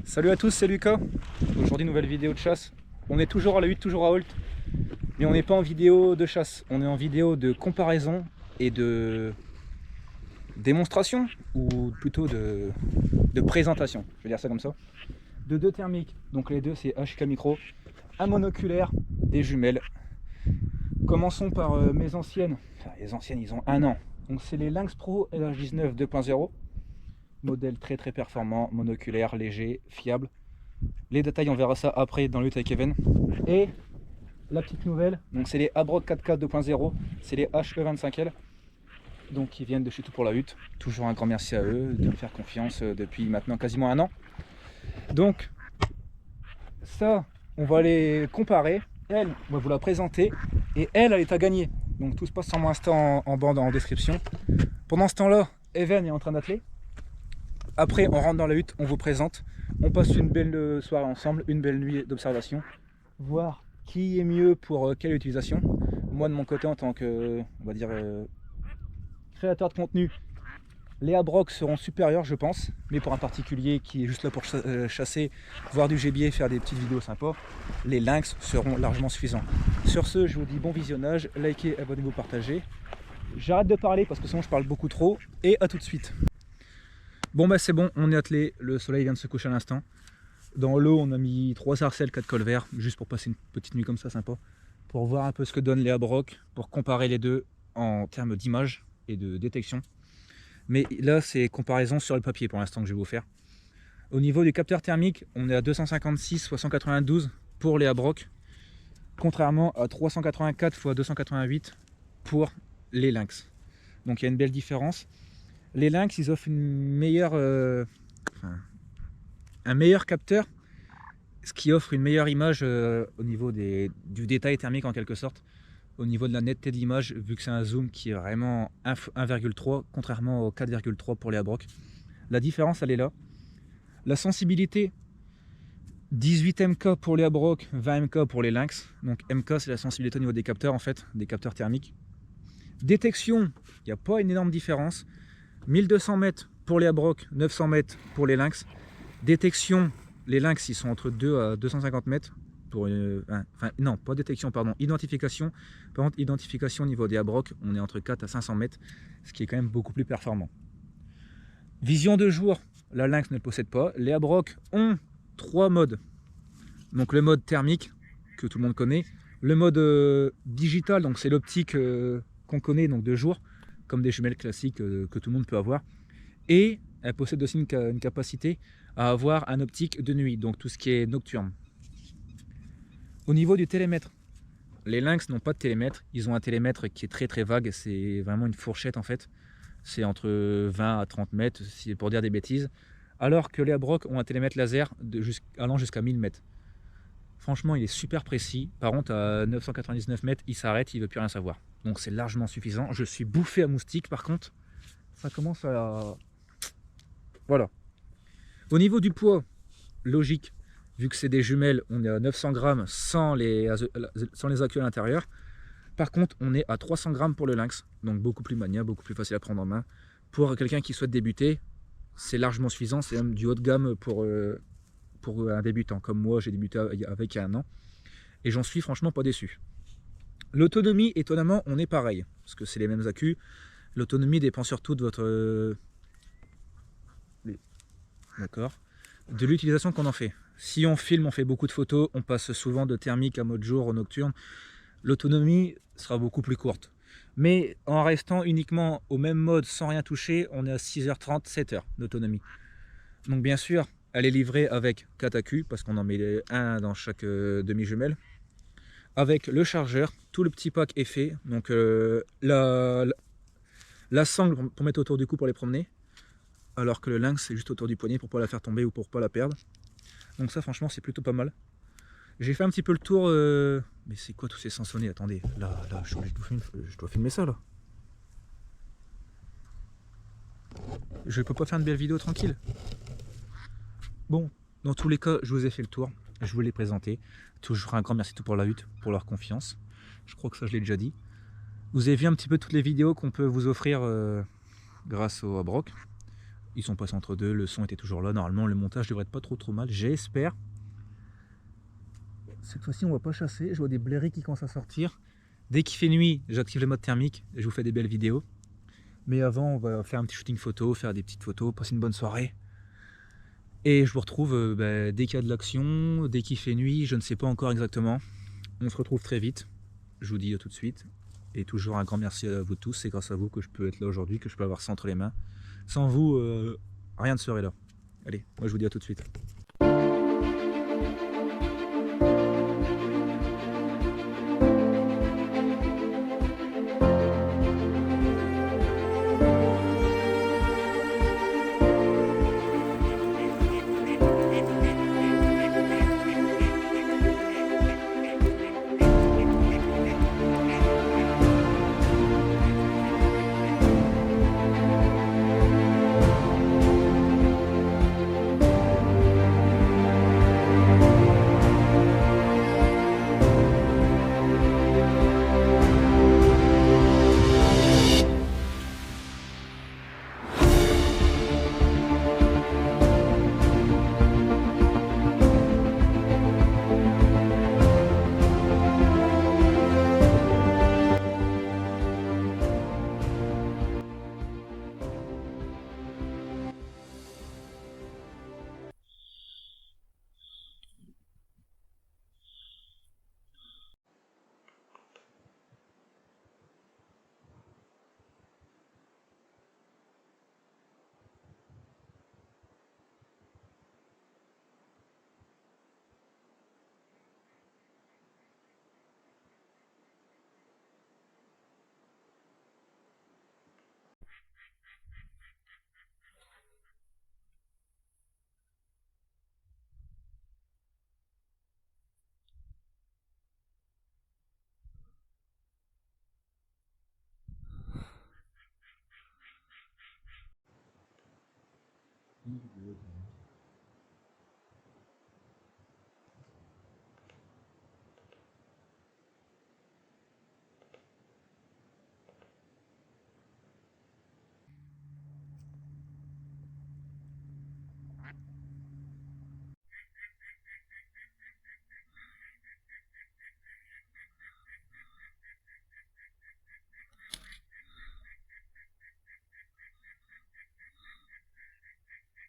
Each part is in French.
Salut à tous, c'est Lucas. Aujourd'hui, nouvelle vidéo de chasse. On est toujours à la hutte, toujours à Holt, mais on n'est pas en vidéo de chasse. On est en vidéo de comparaison et de démonstration, ou plutôt de présentation, je vais dire ça comme ça, de deux thermiques. Donc les deux, c'est HK Micro, un monoculaire, des jumelles. Commençons par mes anciennes. Enfin, les anciennes, ils ont un an. Donc c'est les Lynx Pro LH19 2.0. Modèle très performant, monoculaire, léger, fiable. Les détails, on verra ça après dans Lutte avec Even. Et la petite nouvelle, donc c'est les Abrok 4K 2.0, c'est les HE25L. Donc qui viennent de chez Tout pour la Hutte. Toujours un grand merci à eux de me faire confiance depuis maintenant quasiment un an. Donc ça, on va les comparer. Elle, on va vous la présenter. Et elle est à gagner. Donc tout se passe en instant en bande en description. Pendant ce temps-là, Even est en train d'atteler. Après, on rentre dans la hutte, on vous présente. On passe une belle soirée ensemble, une belle nuit d'observation. Voir qui est mieux pour quelle utilisation. Moi, de mon côté, en tant que, on va dire, créateur de contenu, les Abrok seront supérieurs, je pense. Mais pour un particulier qui est juste là pour chasser, voir du gibier, faire des petites vidéos sympas, les Lynx seront largement suffisants. Sur ce, je vous dis bon visionnage. Likez, abonnez-vous, partagez. J'arrête de parler parce que sinon je parle beaucoup trop. Et à tout de suite. Bon bah c'est bon, on est attelé, le soleil vient de se coucher à l'instant. Dans l'eau on a mis 3 sarcelles, 4 colverts, juste pour passer une petite nuit comme ça sympa. Pour voir un peu ce que donnent les Abrok, pour comparer les deux en termes d'image et de détection. Mais là c'est comparaison sur le papier pour l'instant que je vais vous faire. Au niveau du capteur thermique, on est à 256 x 192 pour les Abrok, contrairement à 384 x 288 pour les Lynx. Donc il y a une belle différence. Les Lynx, ils offrent un meilleur capteur, ce qui offre une meilleure image au niveau du détail thermique en quelque sorte, au niveau de la netteté de l'image, vu que c'est un zoom qui est vraiment 1,3 contrairement au 4,3 pour les Abrok. La différence, elle est là. La sensibilité, 18 MK pour les Abrok, 20 MK pour les Lynx. Donc MK, c'est la sensibilité au niveau des capteurs en fait, des capteurs thermiques. Détection, il n'y a pas une énorme différence. 1200 mètres pour les Abrok, 900 mètres pour les Lynx. Détection, les Lynx ils sont entre 2 à 250 mètres. Pour non, pas détection, pardon, identification. Par contre, identification au niveau des Abrok, on est entre 4 à 500 mètres, ce qui est quand même beaucoup plus performant. Vision de jour, la Lynx ne le possède pas. Les Abrok ont 3 modes. Donc le mode thermique, que tout le monde connaît. Le mode digital, donc c'est l'optique qu'on connaît donc de jour, comme des jumelles classiques que tout le monde peut avoir. Et elle possède aussi une capacité à avoir un optique de nuit, donc tout ce qui est nocturne. Au niveau du télémètre, les Lynx n'ont pas de télémètre, ils ont un télémètre qui est très vague, c'est vraiment une fourchette en fait. C'est entre 20 à 30 mètres, pour dire des bêtises. Alors que les Abrok ont un télémètre laser allant jusqu'à 1000 mètres. Franchement, il est super précis. Par contre, à 999 mètres, il s'arrête, il ne veut plus rien savoir. Donc c'est largement suffisant. Je suis bouffé à moustique par contre. Ça commence à... Voilà. Au niveau du poids, logique, vu que c'est des jumelles, on est à 900 grammes sans les accus à l'intérieur. Par contre, on est à 300 grammes pour le Lynx. Donc beaucoup plus maniable, beaucoup plus facile à prendre en main. Pour quelqu'un qui souhaite débuter, c'est largement suffisant. C'est même du haut de gamme pour un débutant. Comme moi, j'ai débuté avec il y a un an. Et j'en suis franchement pas déçu. L'autonomie, étonnamment, on est pareil. Parce que c'est les mêmes accus. L'autonomie dépend surtout de votre... D'accord. De l'utilisation qu'on en fait. Si on filme, on fait beaucoup de photos, on passe souvent de thermique à mode jour au nocturne. L'autonomie sera beaucoup plus courte. Mais en restant uniquement au même mode sans rien toucher, on est à 6h30, 7h d'autonomie. Donc bien sûr, elle est livrée avec 4 accus, parce qu'on en met un dans chaque demi-jumelle. Avec le chargeur, tout le petit pack est fait. Donc la sangle pour mettre autour du cou pour les promener. Alors que le Lynx c'est juste autour du poignet pour ne pas la faire tomber ou pour ne pas la perdre. Donc ça franchement c'est plutôt pas mal. J'ai fait un petit peu le tour... Mais c'est quoi tous ces sensonnets? Attendez, là je dois filmer ça là. Je peux pas faire une belle vidéo tranquille. Bon, dans tous les cas, je vous ai fait le tour. Je vous l'ai présenté. Toujours un grand merci Tout pour la Hutte pour leur confiance. Je crois que ça je l'ai déjà dit. Vous avez vu un petit peu toutes les vidéos qu'on peut vous offrir grâce au Abrok. Ils sont passés entre deux, le son était toujours là. Normalement, le montage devrait être pas trop mal, j'espère. Cette fois-ci, on va pas chasser. Je vois des blairies qui commencent à sortir. Dès qu'il fait nuit, j'active le mode thermique et je vous fais des belles vidéos. Mais avant, on va faire un petit shooting photo, faire des petites photos, passer une bonne soirée. Et je vous retrouve dès qu'il y a de l'action, dès qu'il fait nuit, je ne sais pas encore exactement. On se retrouve très vite. Je vous dis à tout de suite. Et toujours un grand merci à vous tous. C'est grâce à vous que je peux être là aujourd'hui, que je peux avoir ça entre les mains. Sans vous, rien ne serait là. Allez, moi je vous dis à tout de suite.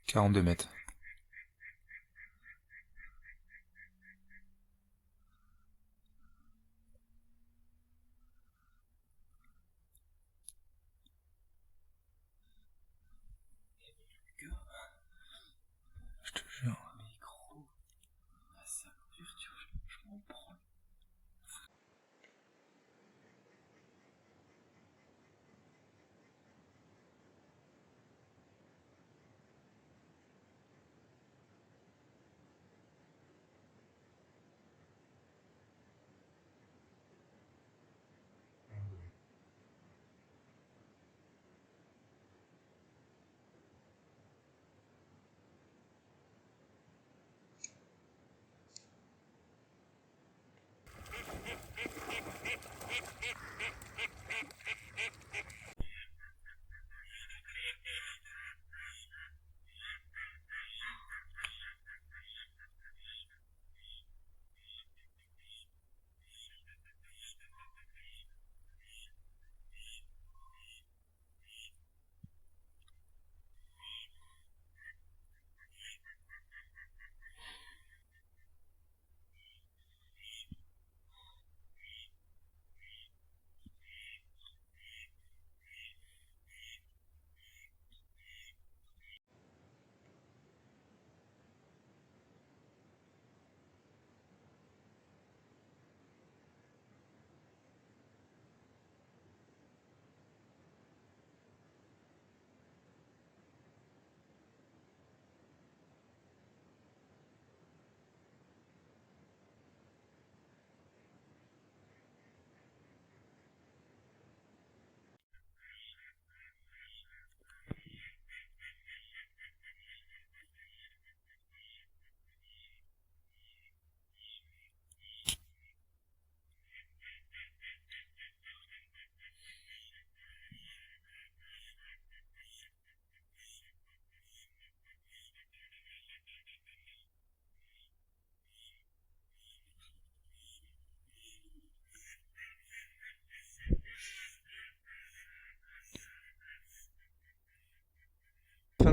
« 42 mètres. » Je te jure.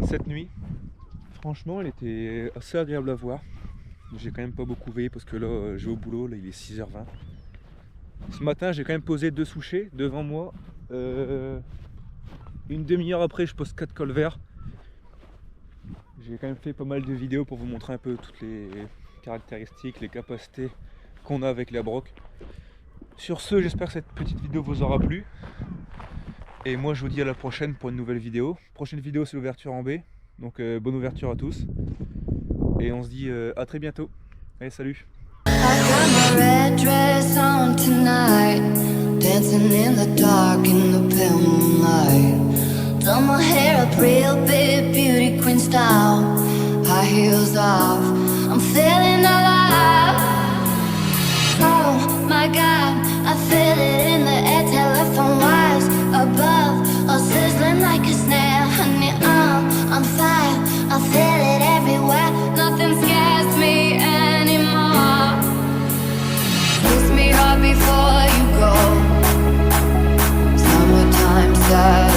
cette nuit. Franchement, elle était assez agréable à voir. J'ai quand même pas beaucoup veillé parce que là, je vais au boulot, là il est 6h20. Ce matin, j'ai quand même posé 2 souchets devant moi. Une demi-heure après, je pose 4 colverts. J'ai quand même fait pas mal de vidéos pour vous montrer un peu toutes les caractéristiques, les capacités qu'on a avec la broc. Sur ce, j'espère que cette petite vidéo vous aura plu. Et moi, je vous dis à la prochaine pour une nouvelle vidéo. Prochaine vidéo, c'est l'ouverture en B. Donc, bonne ouverture à tous. Et on se dit à très bientôt. Allez, salut! I got my red dress on tonight, dancing in the dark in the pale moonlight. Done my hair up real big, beauty queen style. High heels off, I'm feeling alive. Oh my God, I feel it in the air. Telephone wires above, all sizzling like a snare. Honey, I'm on fire, I feel it everywhere. Nothing scares me anymore. Kiss me hard before you go. Summertime sad.